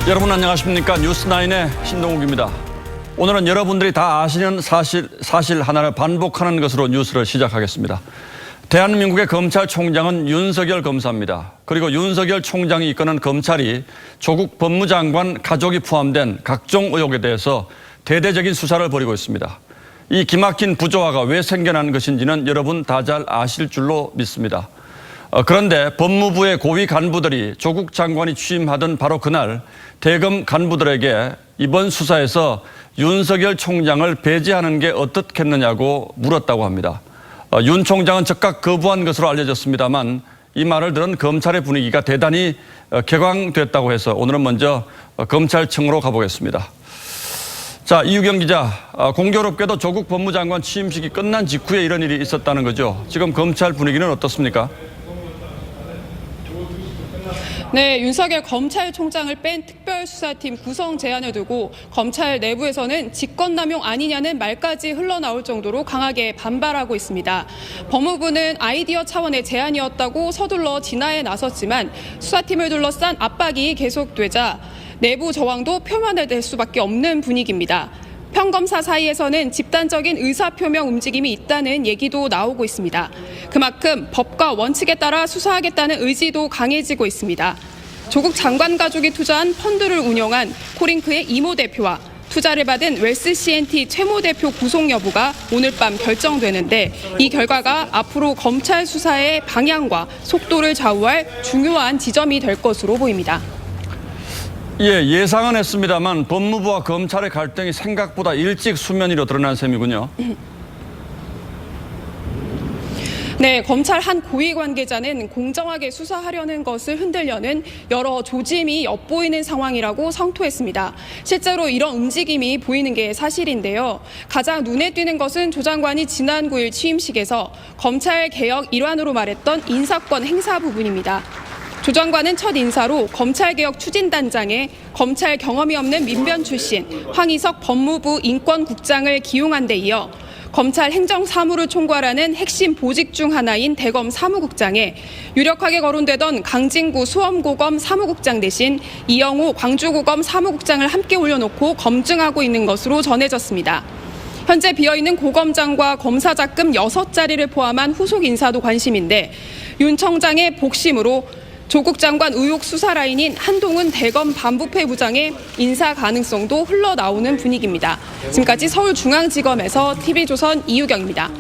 여러분 안녕하십니까? 뉴스9의 신동욱입니다. 오늘은 여러분들이 다 아시는 사실 하나를 반복하는 것으로 뉴스를 시작하겠습니다. 대한민국의 검찰총장은 윤석열 검사입니다. 그리고 윤석열 총장이 이끄는 검찰이 조국 법무장관 가족이 포함된 각종 의혹에 대해서 대대적인 수사를 벌이고 있습니다. 이 기막힌 부조화가 왜 생겨난 것인지는 여러분 다 잘 아실 줄로 믿습니다. 그런데 법무부의 고위 간부들이 조국 장관이 취임하던 바로 그날 대검 간부들에게 이번 수사에서 윤석열 총장을 배제하는 게 어떻겠느냐고 물었다고 합니다. 윤 총장은 즉각 거부한 것으로 알려졌습니다만 이 말을 들은 검찰의 분위기가 대단히 격앙됐다고 해서 오늘은 먼저 검찰청으로 가보겠습니다. 자, 이유경 기자, 공교롭게도 조국 법무장관 취임식이 끝난 직후에 이런 일이 있었다는 거죠. 지금 검찰 분위기는 어떻습니까? 네, 윤석열 검찰총장을 뺀 특별수사팀 구성 제안을 두고 검찰 내부에서는 직권남용 아니냐는 말까지 흘러나올 정도로 강하게 반발하고 있습니다. 법무부는 아이디어 차원의 제안이었다고 서둘러 진화에 나섰지만 수사팀을 둘러싼 압박이 계속되자 내부 저항도 표면화될 수밖에 없는 분위기입니다. 평검사 사이에서는 집단적인 의사표명 움직임이 있다는 얘기도 나오고 있습니다. 그만큼 법과 원칙에 따라 수사하겠다는 의지도 강해지고 있습니다. 조국 장관 가족이 투자한 펀드를 운영한 코링크의 이모 대표와 투자를 받은 웰스 C&T 최모 대표 구속 여부가 오늘 밤 결정되는데 이 결과가 앞으로 검찰 수사의 방향과 속도를 좌우할 중요한 지점이 될 것으로 보입니다. 예, 예상은 했습니다만 법무부와 검찰의 갈등이 생각보다 일찍 수면 위로 드러난 셈이군요. 네, 검찰 한 고위 관계자는 공정하게 수사하려는 것을 흔들려는 여러 조짐이 엿보이는 상황이라고 성토했습니다. 실제로 이런 움직임이 보이는 게 사실인데요. 가장 눈에 띄는 것은 조 장관이 지난 9일 취임식에서 검찰 개혁 일환으로 말했던 인사권 행사 부분입니다. 조 장관은 첫 인사로 검찰개혁 추진단장에 검찰 경험이 없는 민변 출신 황희석 법무부 인권국장을 기용한 데 이어 검찰 행정사무를 총괄하는 핵심 보직 중 하나인 대검 사무국장에 유력하게 거론되던 강진구 수험고검 사무국장 대신 이영호 광주고검 사무국장을 함께 올려놓고 검증하고 있는 것으로 전해졌습니다. 현재 비어있는 고검장과 검사장급 6자리를 포함한 후속 인사도 관심인데 윤 청장의 복심으로 조국 장관 의혹 수사 라인인 한동훈 대검 반부패 부장의 인사 가능성도 흘러나오는 분위기입니다. 지금까지 서울중앙지검에서 TV조선 이유경입니다.